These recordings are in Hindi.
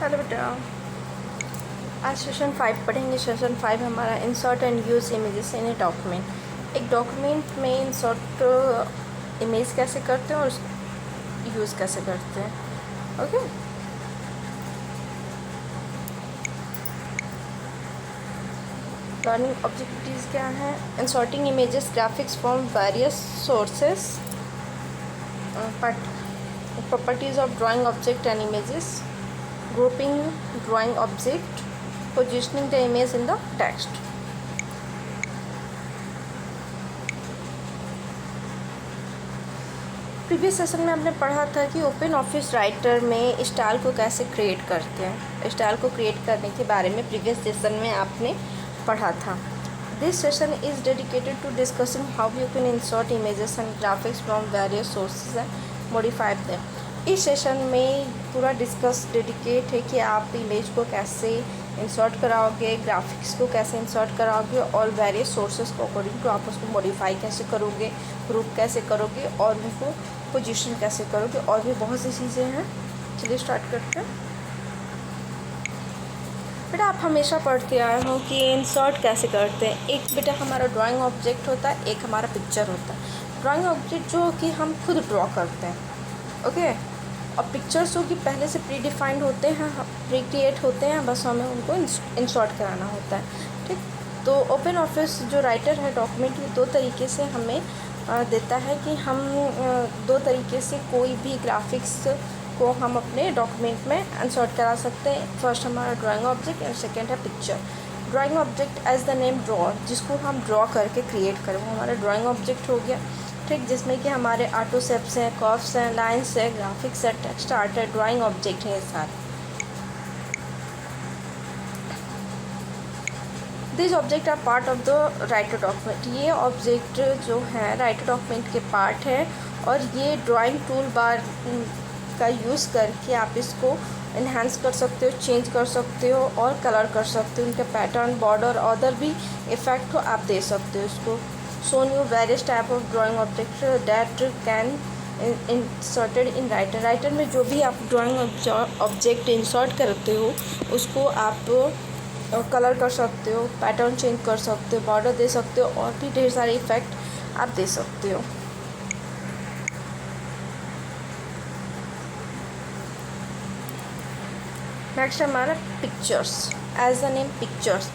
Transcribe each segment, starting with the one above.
हेलो बेटा, आज सेशन 5 पढ़ेंगे। सेशन 5 हमारा insert and use images in a document. एक डॉक्यूमेंट में इंसर्ट इमेज कैसे करते हैं और यूज़ कैसे करते हैं। ओके, लर्निंग ऑब्जेक्टिव्स क्या हैं? Inserting images graphics from various sources, properties of drawing object and images, grouping drawing object, positioning the image in the text। Previous session में हमने पढ़ा था कि ओपन ऑफिस राइटर में स्टाइल को कैसे क्रिएट करते हैं। स्टाइल को क्रिएट करने के बारे में प्रीवियस सेशन में आपने पढ़ा था। This session is dedicated to discussing how you can insert images and graphics from various sources and modify them. इस सेशन में पूरा डिस्कस डेडिकेट है कि आप इमेज को कैसे इंसर्ट कराओगे, ग्राफिक्स को कैसे इंसर्ट कराओगे और वेरियस सोर्सेज को अकॉर्डिंग टू आप उसको मॉडिफाई कैसे करोगे, ग्रुप कैसे करोगे और उनको पोजीशन कैसे करोगे, और भी बहुत सी चीज़ें हैं। चलिए स्टार्ट करते हैं। बेटा, आप हमेशा पढ़ते आए हो कि इंसर्ट कैसे करते हैं। एक बेटा हमारा ड्राइंग ऑब्जेक्ट होता है, एक हमारा पिक्चर होता है। ड्राइंग ऑब्जेक्ट जो कि हम खुद ड्रॉ करते हैं, ओके, और पिक्चर्स जो कि पहले से प्री डिफाइंड होते हैं, प्री क्रिएट होते हैं, बस हमें उनको इंसर्ट कराना होता है। ठीक, तो ओपन ऑफिस जो राइटर है डॉक्यूमेंट में दो तरीके से हमें देता है कि हम दो तरीके से कोई भी ग्राफिक्स को हम अपने डॉक्यूमेंट में इंसर्ट करा सकते हैं। फर्स्ट हमारा ड्राइंग ऑब्जेक्ट और सेकेंड है picture. Drawing object as the name draw, जिसको हम ड्रॉ करके क्रिएट करें, वो हमारा ड्राइंग ऑब्जेक्ट हो गया। ठीक, जिसमें कि हमारे ऑटो सेप्स हैं, कर्व्स हैं, लाइन्स है, ग्राफिक्स है, टेक्स्ट आर्ट है, ड्राइंग ऑब्जेक्ट है ये सारे। This object are part of the writer document. ये ऑब्जेक्ट जो है राइटर डॉक्यूमेंट के पार्ट है, और ये ड्राइंग टूल बार का यूज़ करके आप इसको इन्हांस कर सकते हो, चेंज कर सकते हो और कलर कर सकते हो। उनके पैटर्न, बॉर्डर, अदर भी इफ़ेक्ट को आप दे सकते हो इसको। shown you various type of drawing object that can inserted in writer। Writer में जो भी आप ड्राइंग ऑब्जेक्ट इंसर्ट करते हो उसको आप कलर कर सकते हो, पैटर्न चेंज कर सकते हो, बॉर्डर दे सकते हो और भी ढेर सारे इफ़ेक्ट आप दे सकते हो। नेक्स्ट हमारा pictures. As the name pictures,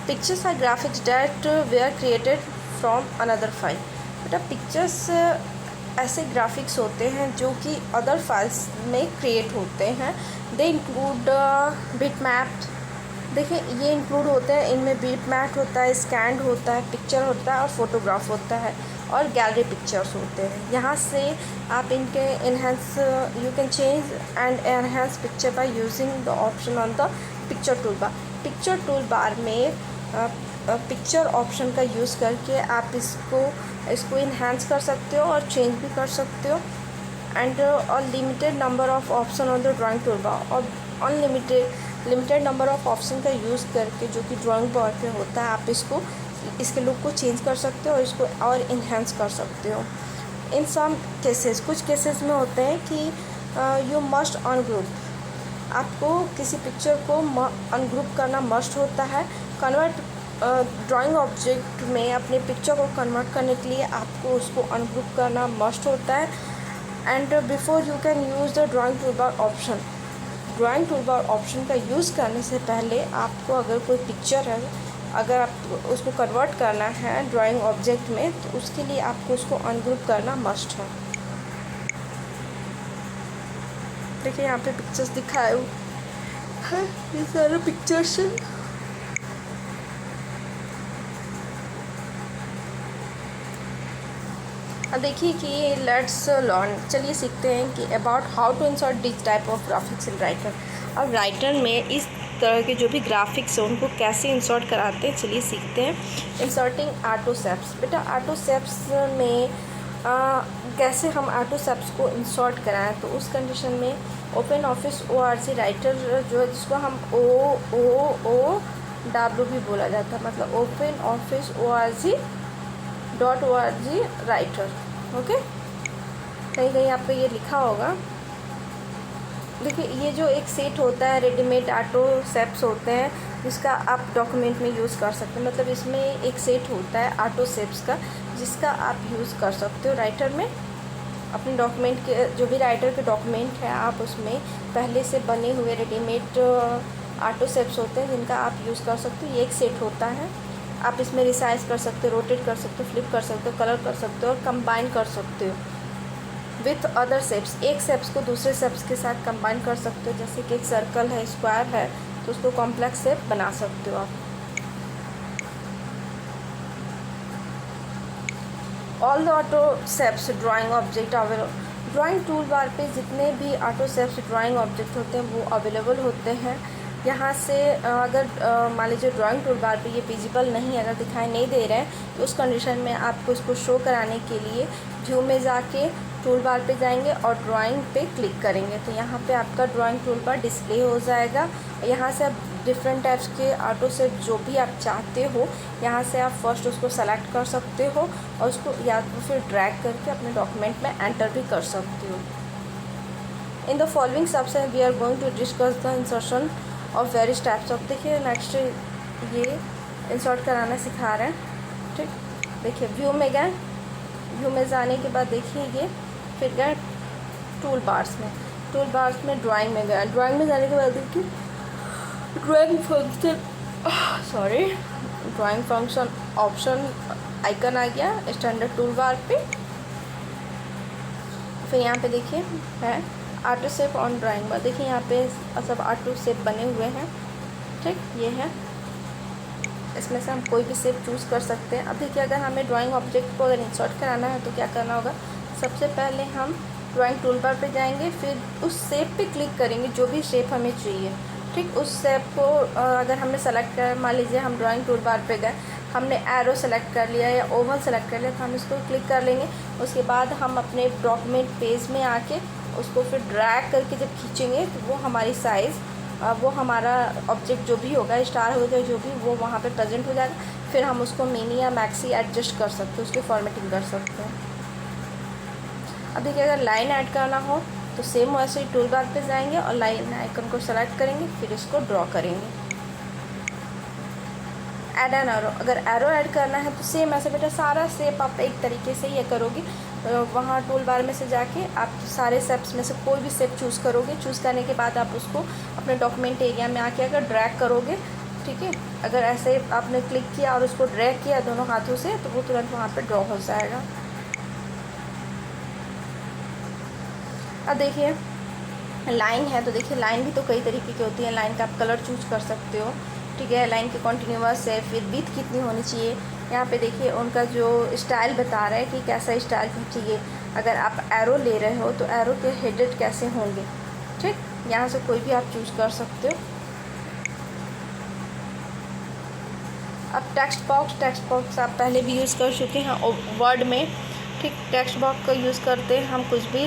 pictures are graphics that they are created from another file. बेटा, पिक्चर्स ऐसे ग्राफिक्स होते हैं जो कि अदर फाइल्स में क्रिएट होते हैं। They include bit map. देखिए, ये इंक्लूड होते हैं, इनमें बिट मैप होता है, स्कैन होता है, पिक्चर होता है और फोटोग्राफ होता है और गैलरी पिक्चर्स होते हैं। यहाँ से आप इनके enhance, you can change and enhance picture by using the option on the picture tool bar. Picture tool bar में पिक्चर ऑप्शन का यूज़ करके आप इसको इन्हांस कर सकते हो और चेंज भी कर सकते हो। And limited number of option on the drawing tool bar, और लिमिटेड नंबर ऑफ ऑप्शन का यूज़ करके जो कि ड्राइंग बार पे होता है, आप इसके लुक को चेंज कर सकते हो और इसको और इन्हांस कर सकते हो। इन सम केसेस, कुछ केसेस में होते हैं कि यू मस्ट अनग्रुप, आपको किसी पिक्चर को अनग्रुप करना मस्ट होता है। कन्वर्ट ड्राइंग ऑब्जेक्ट में अपने पिक्चर को कन्वर्ट करने के लिए आपको उसको अनग्रुप करना मस्ट होता है। And before you can use the drawing tool bar option, drawing tool bar option का यूज़ करने से पहले आपको, अगर कोई पिक्चर है, अगर आप उसको कन्वर्ट करना है ड्राइंग ऑब्जेक्ट में, तो उसके लिए आपको उसको अनग्रुप करना मस्ट है। देखिए, यहाँ पे पिक्चर्स दिखाए हैं, ये सारे पिक्चर्स हैं। अब देखिए कि लेट्स लर्न, चलिए सीखते हैं कि about how to insert this type of graphics in writer. अब राइटर में इस तरह के जो भी ग्राफिक्स हैं उनको कैसे इंसर्ट कराते हैं, चलिए सीखते हैं। Inserting auto ceps. बेटा, ऑटो सेप्स में कैसे हम ऑटो सेप्स को इंसर्ट कराएं, तो उस कंडीशन में ओपन ऑफिस ORG राइटर जो है, जिसको हम OOW भी बोला जाता है, मतलब open office ORG writer. Okay, कहीं कहीं आप पे ये लिखा होगा। देखिए ये जो एक सेट होता है रेडीमेड ऑटो शेप्स होते हैं जिसका आप डॉक्यूमेंट में यूज़ कर सकते हैं। मतलब इसमें एक सेट होता है ऑटो शेप्स का जिसका आप यूज़ कर सकते हो राइटर में। अपने डॉक्यूमेंट के जो भी राइटर के डॉक्यूमेंट है आप उसमें पहले से बने हुए रेडीमेड ऑटो शेप्स होते हैं जिनका आप यूज़ कर सकते हो। ये एक सेट होता है, आप इसमें रिसाइज कर सकते हो, रोटेट कर सकते हो, फ्लिप कर सकते हो, कलर कर सकते हो और कंबाइन कर सकते हो विथ अदर शेप्स। एक शेप्स को दूसरे शेप्स के साथ कंबाइन कर सकते हो। जैसे कि एक सर्कल है, स्क्वायर है, तो उसको कॉम्प्लेक्स शेप बना सकते हो आप। All the auto shapes drawing object available. Drawing tool bar पे जितने भी ऑटो शेप्स ड्राइंग ऑब्जेक्ट होते हैं वो अवेलेबल होते हैं। यहाँ से अगर मान लीजिए ड्राइंग टूल बार पे ये विजिबल नहीं, अगर दिखाई नहीं दे रहे हैं तो उस कंडीशन में आपको इसको शो कराने के लिए व्यू में जाके टूल बार पे जाएंगे और ड्राइंग पे क्लिक करेंगे तो यहाँ पे आपका ड्राइंग टूल बार डिस्प्ले हो जाएगा। यहाँ से आप डिफरेंट टाइप्स के ऑटो शेप जो भी आप चाहते हो यहाँ से आप फर्स्ट उसको सेलेक्ट कर सकते हो और उसको या तो फिर ड्रैग करके अपने डॉक्यूमेंट में एंटर भी कर सकते हो। In the following section we are going to discuss the insertion of various types of. देखिए नेक्स्ट ये इंसर्ट कराना सिखा रहे हैं। ठीक, देखिए व्यू में गए, व्यू में जाने के बाद देखिए ये फिर गए टूल बार्स में ड्राइंग में गया। ड्राइंग में जाने के बाद देखिए ड्राइंग फंक्शन ऑप्शन आइकन आ गया स्टैंडर्ड टूल बार पे। फिर यहाँ पे देखिए है ऑटो शेप ऑन ड्राइंग बार। देखिए यहाँ पे सब ऑटो शेप बने हुए हैं। ठीक, ये है, इसमें से हम कोई भी शेप चूज़ कर सकते हैं। अब देखिए अगर हमें ड्राइंग ऑब्जेक्ट को अगर इंसर्ट कराना है तो क्या करना होगा, सबसे पहले हम ड्राइंग टूल बार पे जाएंगे, फिर उस शेप पे क्लिक करेंगे जो भी शेप हमें चाहिए। ठीक, उस शेप को अगर हमने सेलेक्ट कर, मान लीजिए हम ड्राइंग टूल बार पे गए, हमने एरो सेलेक्ट कर लिया या ओवल सेलेक्ट कर लिया तो हम इसको क्लिक कर लेंगे। उसके बाद हम अपने डॉक्यूमेंट पेज में आके उसको फिर ड्रैग करके जब खींचेंगे तो वो हमारी साइज़ वो हमारा ऑब्जेक्ट जो भी होगा, स्टार होगा जो भी, वो वहाँ पे प्रेजेंट हो जाएगा। फिर हम उसको मिनी या मैक्सी एडजस्ट कर सकते हैं, उसकी फॉर्मेटिंग कर सकते हैं। अब देखिए अगर लाइन ऐड करना हो तो सेम वैसे ही टूल बार पे जाएंगे और लाइन आइकन को सेलेक्ट करेंगे, फिर इसको ड्रॉ करेंगे। ऐड एन एरो, अगर एरो ऐड करना है तो सेम ऐसे बेटा सारा शेप आप एक तरीके से ये करोगे। वहाँ टूल बार में से जाके आप सारे शेप्स में से कोई भी शेप चूज़ करोगे। चूज़ करने के बाद आप उसको अपने डॉक्यूमेंट एरिया में आके अगर ड्रैग करोगे, ठीक है, अगर ऐसे आपने क्लिक किया और उसको ड्रैग किया दोनों हाथों से तो वो तुरंत वहाँ पे ड्रॉ हो जाएगा। अब देखिए लाइन है तो देखिए लाइन भी तो कई तरीके की होती है। लाइन का आप कलर चूज कर सकते हो। ठीक है, लाइन की कॉन्टीन्यूअस है, फिर विड्थ कितनी होनी चाहिए। यहाँ पे देखिए उनका जो स्टाइल बता रहा है कि कैसा स्टाइल चाहिए। अगर आप एरो ले रहे हो तो एरो के हेडेड कैसे होंगे। ठीक, यहाँ से कोई भी आप चूज़ कर सकते हो। अब टेक्स्ट बॉक्स आप पहले भी यूज़ कर चुके हैं वर्ड में। ठीक, टेक्स्ट बॉक्स का यूज़ करते हैं हम कुछ भी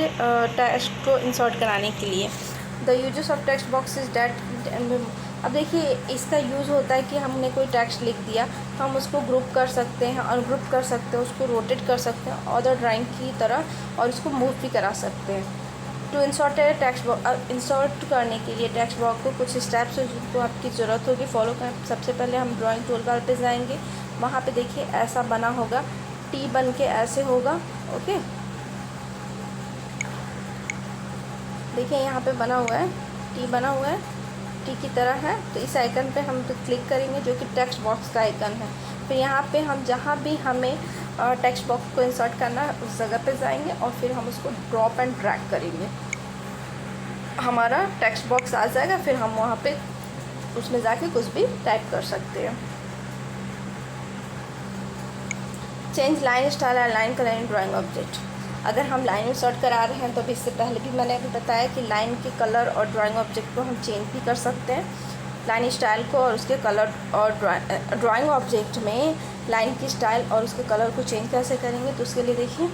टेक्स्ट को इंसर्ट कराने के लिए। The uses of text box is that. अब देखिए इसका यूज़ होता है कि हमने कोई टेक्स्ट लिख दिया तो हम उसको ग्रुप कर सकते हैं, अनग्रुप कर सकते हैं, उसको रोटेट कर सकते हैं अदर ड्राइंग की तरह, और इसको मूव भी करा सकते हैं। To insert text box, insert करने के लिए टेक्स्ट बॉक्स को कुछ स्टेप्स है जिनको आपकी ज़रूरत होगी फॉलो करें। सबसे पहले हम ड्राइंग टूल बार पे जाएंगे, वहाँ पे देखिए ऐसा बना होगा, टी बन के ऐसे होगा। ओके, देखिए यहाँ पे बना हुआ है, टी बना हुआ है, टी की तरह है। तो इस आइकन पे हम तो क्लिक करेंगे जो कि टेक्स्ट बॉक्स का आइकन है। फिर यहाँ पे हम जहाँ भी हमें टेक्स्ट बॉक्स को इंसर्ट करना है उस जगह पे जाएंगे और फिर हम उसको ड्रॉप एंड ड्रैग करेंगे, हमारा टेक्स्ट बॉक्स आ जाएगा। फिर हम वहाँ पे उसमें जाके कुछ भी टाइप कर सकते हैं। Change line style and line colour in drawing object. अगर हम लाइन इंसर्ट करा रहे हैं तो अभी इससे पहले भी मैंने अभी बताया कि लाइन के कलर और ड्राइंग ऑब्जेक्ट को हम चेंज भी कर सकते हैं, लाइन स्टाइल को और उसके कलर। और ड्राइंग ऑब्जेक्ट में लाइन की स्टाइल और उसके कलर को चेंज कैसे करेंगे तो उसके लिए देखिए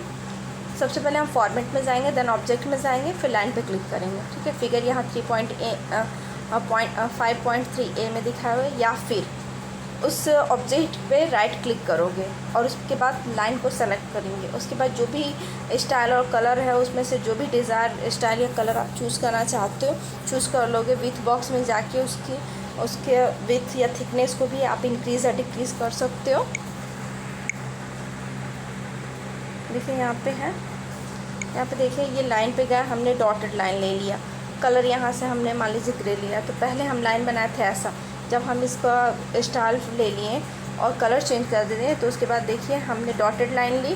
सबसे पहले हम फॉर्मेट में जाएंगे, देन ऑब्जेक्ट में जाएंगे, फिर लाइन पे क्लिक करेंगे। ठीक है, फिगर यहाँ 5.3 ए में दिखाया हुआ है, या फिर उस ऑब्जेक्ट पे राइट क्लिक करोगे और उसके बाद लाइन को सेलेक्ट करेंगे। उसके बाद जो भी स्टाइल और कलर है उसमें से जो भी डिज़ायर स्टाइल या कलर आप चूज़ करना चाहते हो चूज़ कर लोगे। विथ बॉक्स में जाके उसके विथ या थिकनेस को भी आप इंक्रीज़ या डिक्रीज़ कर सकते हो। देखिए यहाँ पे है, यहाँ पे देखिए ये लाइन पे गया, हमने डॉटेड लाइन ले लिया। कलर यहाँ से हमने मान लीजिए ग्रे लिया, तो पहले हम लाइन बनाए थे ऐसा। जब हम इसका स्टाइल ले लिए और कलर चेंज कर दिए तो उसके बाद देखिए हमने डॉटेड लाइन ली,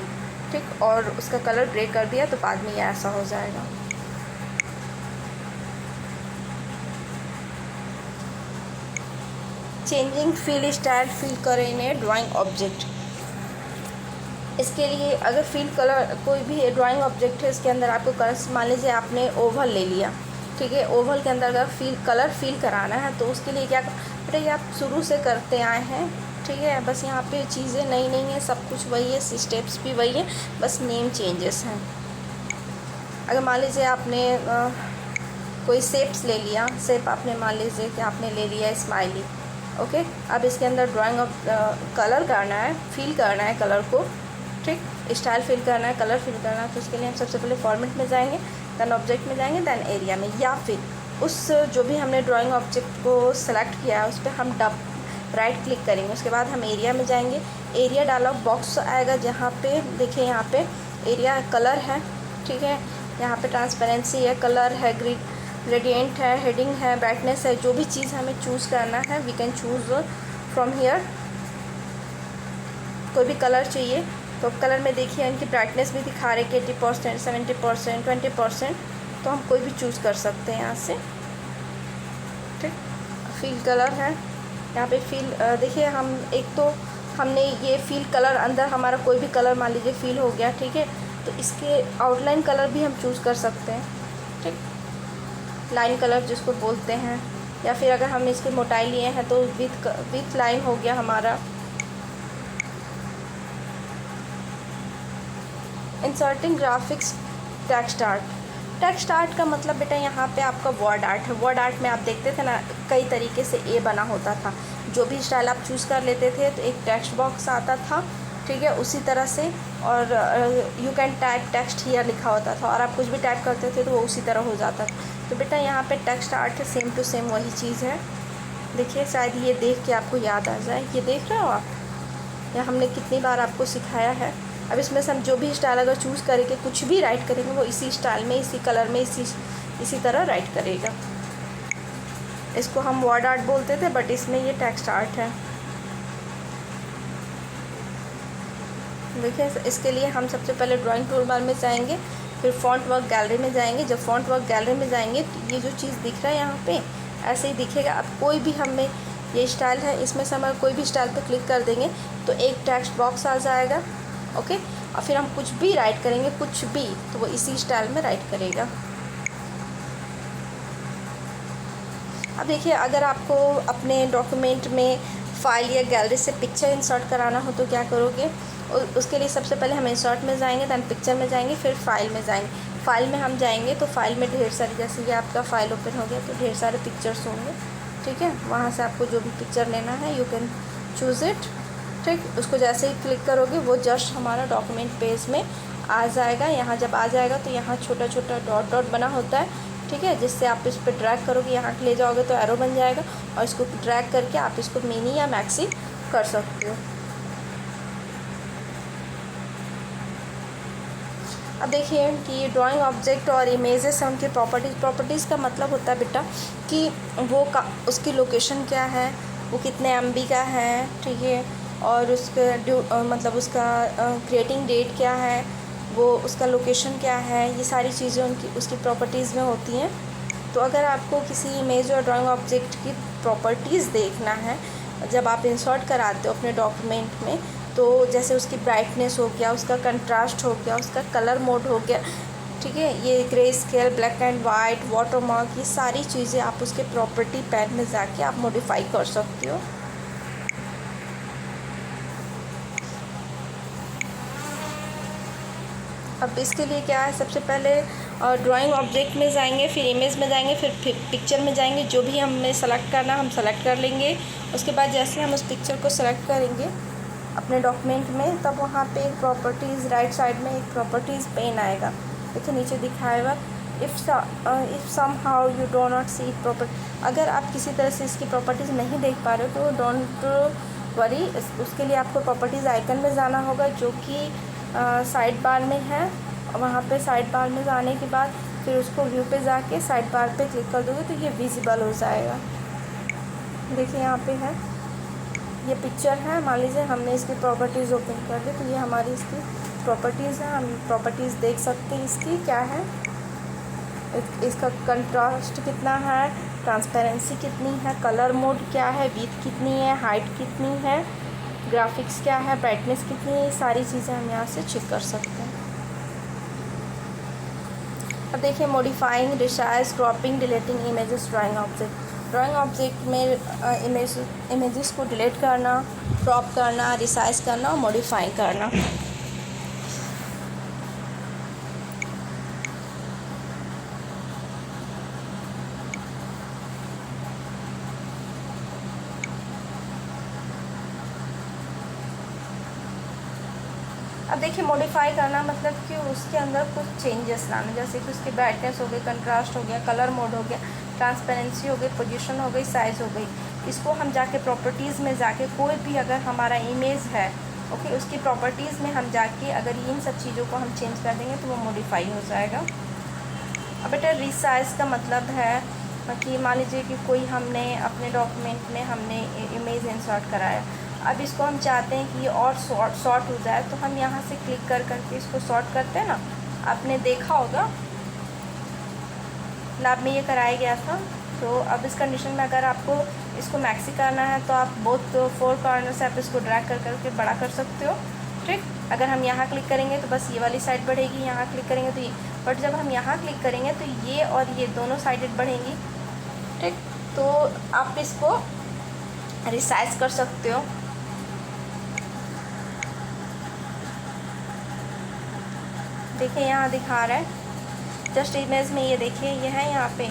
ठीक, और उसका कलर ग्रे कर दिया, तो बाद में ये ऐसा हो जाएगा। चेंजिंग फील स्टाइल फिल करें इन ए ड्राइंग ऑब्जेक्ट। इसके लिए अगर फील कलर कोई भी ड्राइंग ऑब्जेक्ट है, इसके अंदर आपको कलर, मान लीजिए आपने ओवल ले लिया, ठीक है, ओवल के अंदर अगर कलर फील कराना है तो उसके लिए क्या बेटा, ये आप शुरू से करते आए हैं, ठीक है। बस यहाँ पे चीज़ें नई नहीं है, सब कुछ वही है, स्टेप्स भी वही है, बस नेम चेंजेस हैं। अगर मान लीजिए आपने कोई शेप्स ले लिया, शेप आपने मान लीजिए कि आपने ले लिया स्माइली, ओके। अब इसके अंदर ड्राइंग ऑफ कलर करना है, फील करना है कलर को, ठीक, स्टाइल फिल करना है, कलर फिल करना है, तो उसके लिए हम सबसे पहले फॉर्मेट में जाएंगे, दैन ऑब्जेक्ट में जाएंगे, दैन एरिया में, या फिर उस जो भी हमने ड्राइंग ऑब्जेक्ट को सेलेक्ट किया है उस पर हम राइट क्लिक करेंगे। उसके बाद हम एरिया में जाएंगे, एरिया डायलॉग बॉक्स आएगा जहाँ पे देखिए यहाँ पे एरिया कलर है, ठीक है, यहाँ पे ट्रांसपेरेंसी है, कलर है, ग्रेडियंट है, हेडिंग है, ब्राइटनेस है, जो भी चीज़ हमें चूज़ करना है we can choose from here. कोई भी कलर चाहिए तो कलर में देखिए इनकी ब्राइटनेस भी दिखा रहे कि 80%, 70%, 20%, तो हम कोई भी चूज़ कर सकते हैं यहाँ से, ठीक। फील कलर है, यहाँ पे फील देखिए हम एक तो हमने ये फील कलर अंदर हमारा कोई भी कलर मान लीजिए फील हो गया, ठीक है, तो इसके आउटलाइन कलर भी हम चूज़ कर सकते हैं, ठीक, लाइन कलर जिसको बोलते हैं, या फिर अगर हम इसकी मोटाई लिए हैं तो विथ लाइन हो गया हमारा। Inserting graphics text art. Text art का मतलब बेटा यहाँ पे आपका वर्ड आर्ट है। वर्ड आर्ट में आप देखते थे ना कई तरीके से ए बना होता था, जो भी स्टाइल आप चूज़ कर लेते थे तो एक टेक्स्ट बॉक्स आता था, ठीक है, उसी तरह से, और you can type text here लिखा होता था और आप कुछ भी टाइप करते थे तो वो उसी तरह हो जाता था। तो बेटा यहाँ पे टेक्स्ट आर्ट है, सेम टू सेम वही चीज़ है। देखिए शायद ये देख के आपको याद आ जाए, ये देख रहे हो आप, या हमने कितनी बार आपको सिखाया है। अब इसमें से हम जो भी स्टाइल अगर चूज़ करेंगे, कुछ भी राइट करेंगे, वो इसी स्टाइल में, इसी कलर में, इसी तरह राइट करेगा। इसको हम वर्ड आर्ट बोलते थे, बट इसमें ये टेक्स्ट आर्ट है। देखिए इसके लिए हम सबसे पहले ड्राइंग टूल बार में जाएंगे, फिर फॉन्ट वर्क गैलरी में जाएंगे। जब फॉन्ट वर्क गैलरी में जाएंगे तो ये जो चीज़ दिख रहा है यहाँ पे ऐसे ही दिखेगा। अब कोई भी हमें ये स्टाइल है, इसमें से हम कोई भी स्टाइल पे क्लिक कर देंगे तो एक टेक्स्ट बॉक्स आ जाएगा, ओके, और फिर हम कुछ भी राइट करेंगे, कुछ भी, तो वो इसी स्टाइल में राइट करेगा। अब देखिए अगर आपको अपने डॉक्यूमेंट में फाइल या गैलरी से पिक्चर इंसर्ट कराना हो तो क्या करोगे, उसके लिए सबसे पहले हम इंसर्ट में जाएंगे, दैन पिक्चर में जाएंगे, फिर फाइल में जाएंगे। फाइल में हम जाएंगे तो फाइल में ढेर सारी, जैसे ये आपका फाइल ओपन हो गया तो ढेर सारे पिक्चर्स होंगे, ठीक है, वहाँ से आपको जो भी पिक्चर लेना है यू कैन चूज़ इट, ठीक। उसको जैसे ही क्लिक करोगे वो जस्ट हमारा डॉक्यूमेंट पेज में आ जाएगा। यहाँ जब आ जाएगा तो यहाँ छोटा छोटा डॉट डॉट बना होता है, ठीक है, जिससे आप इस पर ड्रैग करोगे, यहाँ ले जाओगे तो एरो बन जाएगा, और इसको ड्रैग करके आप इसको मिनी या मैक्सी कर सकते हो। अब देखिए कि ड्राइंग ऑब्जेक्ट और इमेजेस हैं, उनकी प्रॉपर्टीज़ का मतलब होता है बेटा कि वो उसकी लोकेशन क्या है, वो कितने MB का है, ठीक है, और उसका मतलब उसका क्रिएटिंग डेट क्या है, वो उसका लोकेशन क्या है, ये सारी चीज़ें उसकी प्रॉपर्टीज़ में होती हैं। तो अगर आपको किसी इमेज और ड्राइंग ऑब्जेक्ट की प्रॉपर्टीज़ देखना है जब आप इंसर्ट कराते हो अपने डॉक्यूमेंट में, तो जैसे उसकी ब्राइटनेस हो गया, उसका कंट्रास्ट हो गया, उसका कलर मोड हो गया, ठीक है, ये grey scale, black and white, watermark, ये सारी चीज़ें आप उसके प्रॉपर्टी पैन में जाके आप मॉडिफाई कर सकते हो। अब इसके लिए क्या है, सबसे पहले और ड्राइंग ऑब्जेक्ट में जाएंगे, फिर इमेज में जाएंगे, फिर पिक्चर में जाएंगे। जो भी हमें सेलेक्ट करना हम सेलेक्ट कर लेंगे। उसके बाद जैसे हम उस पिक्चर को सेलेक्ट करेंगे अपने डॉक्यूमेंट में, तब वहाँ पे एक प्रॉपर्टीज़ राइट साइड में एक प्रॉपर्टीज़ पेन आएगा। देखिए नीचे दिखाएगा if somehow you do not see property. अगर आप किसी तरह से इसकी प्रॉपर्टीज़ नहीं देख पा रहे हो तो डोंट वरी, उसके लिए आपको प्रॉपर्टीज़ आइकन में जाना होगा, जो कि साइड बार में है। वहाँ पे साइड बार में जाने के बाद फिर उसको व्यू पे जाके साइड बार पे क्लिक कर दोगे तो ये विजिबल हो जाएगा। देखिए यहाँ पे है, ये पिक्चर है। मान लीजिए हमने इसकी प्रॉपर्टीज़ ओपन कर दी तो ये हमारी इसकी प्रॉपर्टीज़ है। हम प्रॉपर्टीज़ देख सकते हैं इसकी क्या है, इसका कंट्रास्ट कितना है, ट्रांसपेरेंसी कितनी है, कलर मोड क्या है, विड्थ कितनी है, हाइट कितनी है, ग्राफिक्स क्या है, ब्राइटनेस कितनी है, सारी चीज़ें हम यहाँ से चेक कर सकते हैं। अब देखिए modifying, resize, cropping, deleting images drawing object. Drawing object में इमेजेस को डिलीट करना, क्रॉप करना, रिसाइज करना और मॉडिफाई करना। अब देखिए मॉडिफाई करना मतलब कि उसके अंदर कुछ चेंजेस लाना, जैसे कि उसकी ब्राइटनेस हो गई, कंट्रास्ट हो गया, कलर मोड हो गया, ट्रांसपेरेंसी हो गई, पोजीशन हो गई, साइज़ हो गई। इसको हम जाके प्रॉपर्टीज़ में जाके कोई भी अगर हमारा इमेज है ओके, उसकी प्रॉपर्टीज़ में हम जाके अगर इन सब चीज़ों को हम चेंज कर देंगे तो वो मॉडिफाई हो जाएगा। अब बेटा रिसाइज़ का मतलब है कि मान लीजिए कि कोई हमने अपने डॉक्यूमेंट में हमने इमेज इंसर्ट कराया, अब इसको हम चाहते हैं कि ये और शॉर्ट हो जाए, तो हम यहाँ से क्लिक कर करके इसको शॉर्ट करते हैं ना। आपने देखा होगा लैब में ये कराया गया था। तो अब इस कंडीशन में अगर आपको इसको मैक्सी करना है तो आप बोथ 4 कॉर्नर से आप इसको ड्रैग कर करके बड़ा कर सकते हो। ठीक, अगर हम यहाँ क्लिक करेंगे तो बस ये वाली साइड बढ़ेगी, यहाँ क्लिक करेंगे तो ये, बट जब हम यहाँ क्लिक करेंगे तो ये और ये दोनों साइडेड बढ़ेंगी। ठीक, तो आप इसको रिसाइज कर सकते हो। देखिए यहाँ दिखा रहा है जस्ट इमेज में, ये देखिए ये है यहाँ पे।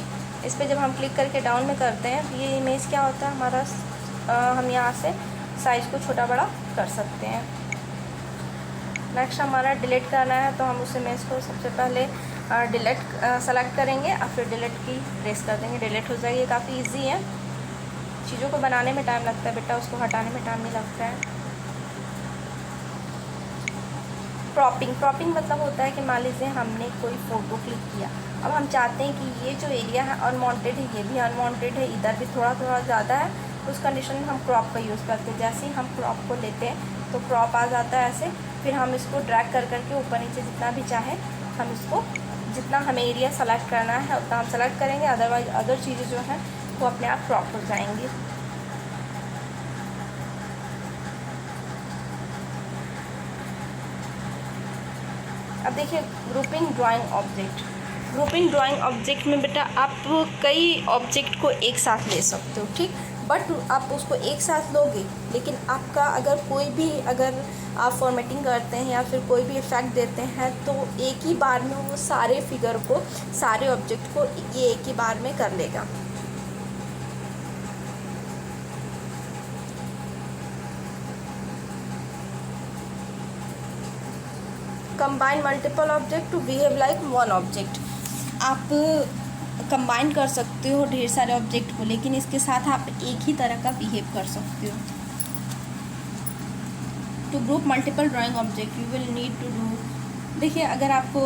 इस पर जब हम क्लिक करके डाउन में करते हैं तो ये इमेज क्या होता है हमारा, हम यहाँ से साइज़ को छोटा बड़ा कर सकते हैं। नेक्स्ट हमारा डिलीट करना है तो हम उस इमेज को सबसे पहले डिलीट सेलेक्ट करेंगे और फिर डिलीट की प्रेस कर देंगे, डिलीट हो जाएगी। काफ़ी ईजी है, चीज़ों को बनाने में टाइम लगता है बेटा, उसको हटाने में टाइम नहीं लगता है। क्रॉपिंग मतलब होता है कि मान लीजिए हमने कोई फ़ोटो क्लिक किया, अब हम चाहते हैं कि ये जो एरिया है अनवांटेड है, ये भी अनवांटेड है, इधर भी थोड़ा थोड़ा ज़्यादा है, उस कंडीशन में हम क्रॉप का यूज़ करते हैं। जैसे ही हम क्रॉप को लेते हैं तो क्रॉप आ जाता है ऐसे, फिर हम इसको ड्रैग कर करके ऊपर नीचे जितना भी चाहे हम इसको, जितना हमें एरिया सेलेक्ट करना है उतना हम सेलेक्ट करेंगे, अदरवाइज अदर चीज़ें जो हैं वो अपने आप क्रॉप हो जाएंगी। अब देखिए grouping drawing object. Grouping drawing object में बेटा आप कई ऑब्जेक्ट को एक साथ ले सकते हो, ठीक, बट आप उसको एक साथ लोगे, लेकिन आपका अगर कोई भी, अगर आप फॉर्मेटिंग करते हैं या फिर कोई भी इफ़ेक्ट देते हैं तो एक ही बार में वो सारे फिगर को, सारे ऑब्जेक्ट को ये एक ही बार में कर लेगा। Combine multiple object to behave like one object. आप कंबाइन कर सकते हो ढेर सारे ऑब्जेक्ट को, लेकिन इसके साथ आप एक ही तरह का बिहेव कर सकते हो। To group multiple drawing object you will need to do, देखिए अगर आपको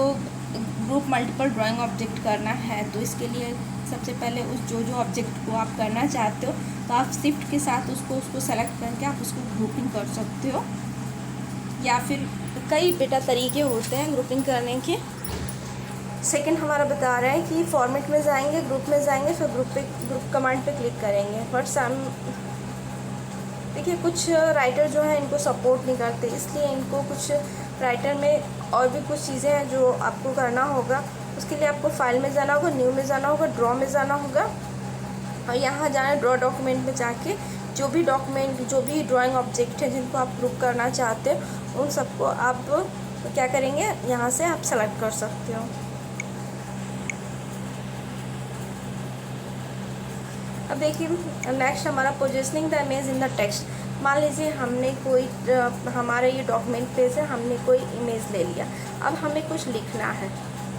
ग्रुप मल्टीपल ड्राइंग ऑब्जेक्ट करना है तो इसके लिए सबसे पहले उस जो ऑब्जेक्ट को आप करना चाहते हो तो आप शिफ्ट के साथ उसको सेलेक्ट करके आप उसको ग्रुपिंग कर सकते हो, या फिर कई बेटा तरीके होते हैं ग्रुपिंग करने के। सेकंड हमारा बता रहा है कि फॉर्मेट में जाएंगे, ग्रुप में जाएंगे, फिर ग्रुप कमांड पे क्लिक करेंगे। बट देखिए कुछ राइटर जो है इनको सपोर्ट नहीं करते, इसलिए इनको कुछ राइटर में और भी कुछ चीज़ें हैं जो आपको करना होगा। उसके लिए आपको फाइल में जाना होगा, न्यू में जाना होगा, ड्रॉ में जाना होगा, और यहाँ जाना है ड्रॉ डॉक्यूमेंट में जाके जो भी डॉक्यूमेंट, जो भी ड्राइंग ऑब्जेक्ट है जिनको आप ग्रुप करना चाहते हो उन सबको आप क्या करेंगे, यहाँ से आप सेलेक्ट कर सकते हो। अब देखिए नेक्स्ट हमारा positioning the image in the text. मान लीजिए हमने कोई हमारा ये डॉक्यूमेंट पेज है, हमने कोई इमेज ले लिया, अब हमें कुछ लिखना है।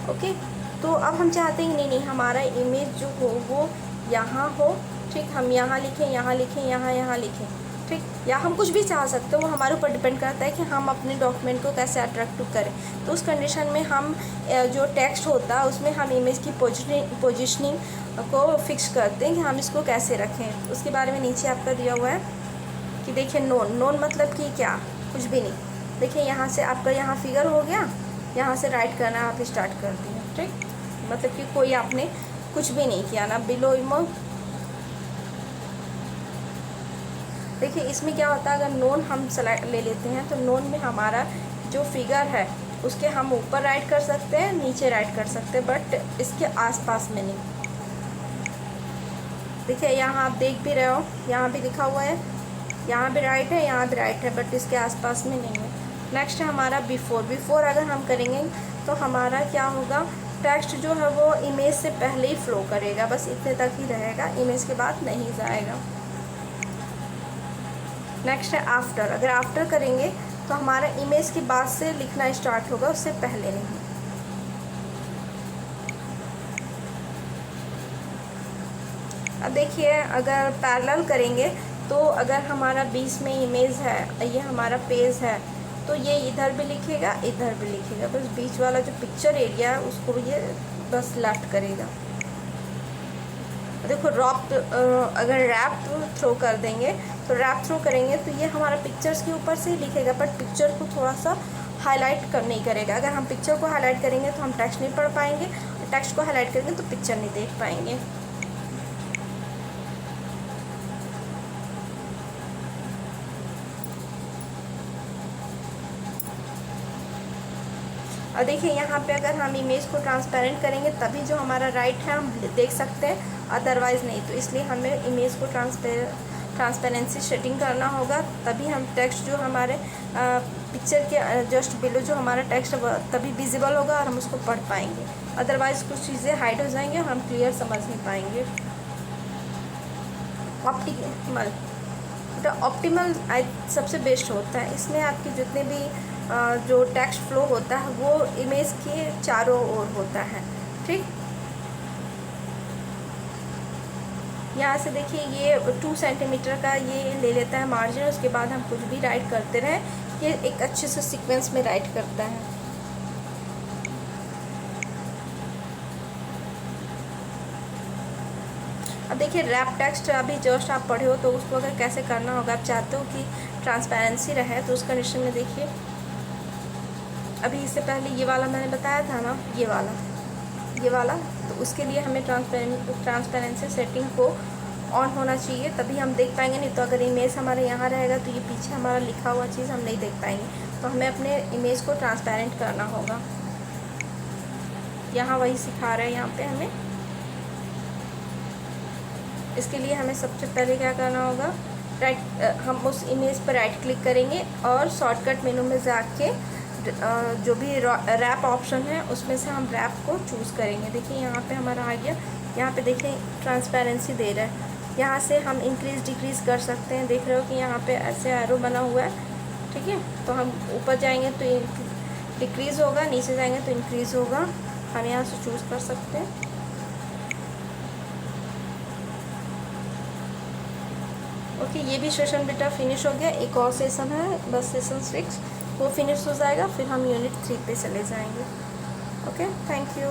ओके, तो अब हम चाहते हैं नहीं हमारा इमेज जो हो वो यहाँ हो, ठीक, हम यहाँ लिखें, यहाँ लिखें, यहाँ लिखें, ठीक, या हम कुछ भी चाह सकते हो, वो हमारे ऊपर डिपेंड करता है कि हम अपने डॉक्यूमेंट को कैसे अट्रैक्टिव करें। तो उस कंडीशन में हम जो टेक्स्ट होता है उसमें हम इमेज की पोजिशनिंग को फिक्स करते हैं कि हम इसको कैसे रखें। उसके बारे में नीचे आपका दिया हुआ है कि देखिए नोन मतलब कि क्या, कुछ भी नहीं। देखिए यहाँ से आपका यहाँ फिगर हो गया, यहाँ से राइट करना आप स्टार्ट कर दिए, ठीक, मतलब कि कोई आपने कुछ भी नहीं किया ना। बिलो इमो देखिए इसमें क्या होता है, अगर नोन हम सेलेक्ट ले लेते हैं तो नोन में हमारा जो फिगर है उसके हम ऊपर राइट कर सकते हैं, नीचे राइट कर सकते हैं, बट इसके आसपास में नहीं। देखिए यहाँ आप देख भी रहे हो, यहाँ भी लिखा हुआ है, यहाँ भी राइट है, यहाँ भी राइट है, बट इसके आसपास में नहीं है। नेक्स्ट है हमारा बिफोर अगर हम करेंगे तो हमारा क्या होगा, टेक्स्ट जो है वो इमेज से पहले ही फ्लो करेगा, बस इतने तक ही रहेगा, इमेज के बाद नहीं जाएगा। नेक्स्ट है आफ्टर। अगर आफ्टर करेंगे तो हमारा इमेज के बाद से लिखना स्टार्ट होगा, उससे पहले नहीं। अब देखिए अगर पैरेलल करेंगे तो अगर हमारा बीच में इमेज है, ये हमारा पेज है, तो ये इधर भी लिखेगा, इधर भी लिखेगा, बस बीच वाला जो पिक्चर एरिया है उसको ये बस लेफ्ट करेगा। देखो अगर रैप थ्रो कर देंगे तो रैप थ्रो करेंगे तो ये हमारा पिक्चर्स के ऊपर से ही लिखेगा, बट पिक्चर को थोड़ा सा हाईलाइट नहीं करेगा। अगर हम पिक्चर को हाईलाइट करेंगे तो हम टेक्स्ट नहीं पढ़ पाएंगे, टेक्स्ट को हाईलाइट करेंगे तो पिक्चर नहीं देख पाएंगे। और देखिए यहाँ पे अगर हम इमेज को ट्रांसपेरेंट करेंगे तभी जो हमारा राइट है हम देख सकते हैं, अदरवाइज़ नहीं। तो इसलिए हमें इमेज को ट्रांसपेरेंसी सेटिंग करना होगा, तभी हम टेक्स्ट जो हमारे पिक्चर के जस्ट बिलो जो हमारा टेक्स्ट तभी विजिबल होगा और हम उसको पढ़ पाएंगे, अदरवाइज़ कुछ चीज़ें हाइड हो जाएंगी और हम क्लियर समझ नहीं पाएंगे। ऑप्टिमल सबसे बेस्ट होता है, इसमें आपके जितने भी जो टेक्स्ट फ्लो होता है वो इमेज के चारों ओर होता है, ठीक। यहाँ से देखिए ये 2 सेंटीमीटर का ये ले लेता है मार्जिन, उसके बाद हम कुछ भी राइट करते रहें, ये एक अच्छे से सीक्वेंस में राइट करता है। अब देखिए रैप टेक्स्ट अभी जस्ट आप पढ़े हो तो उसको अगर कैसे करना होगा, आप चाहते हो कि ट्रांसपेरेंसी रहे तो उस कंडीशन में देखिए अभी इससे पहले ये वाला मैंने बताया था ना, ये वाला, तो उसके लिए हमें ट्रांसपेरेंसी सेटिंग को ऑन होना चाहिए, तभी हम देख पाएंगे। नहीं तो अगर इमेज हमारे यहाँ रहेगा तो ये पीछे हमारा लिखा हुआ चीज़ हम नहीं देख पाएंगे, तो हमें अपने इमेज को ट्रांसपेरेंट करना होगा। यहाँ वही सिखा रहा है यहाँ पे हमें। इसके लिए हमें सबसे पहले क्या करना होगा, हम उस इमेज पर राइट क्लिक करेंगे और शॉर्टकट मेनू में जाके जो भी रैप ऑप्शन है उसमें से हम रैप को चूज़ करेंगे। देखिए यहाँ पे हमारा आ गया, यहाँ पे देखिए ट्रांसपेरेंसी दे रहा है, यहाँ से हम इंक्रीज़ डिक्रीज़ कर सकते हैं। देख रहे हो कि यहाँ पे ऐसे एरो बना हुआ है, ठीक है। तो हम ऊपर जाएंगे तो डिक्रीज़ होगा, नीचे जाएंगे तो इंक्रीज़ होगा, हम यहाँ से चूज़ कर सकते हैं। ओके, ये भी सेशन बेटा फिनिश हो गया। एक और सेशन है, बस सेशन 6, वो फिनिश हो जाएगा, फिर हम यूनिट 3 पे चले जाएंगे। Okay, thank you.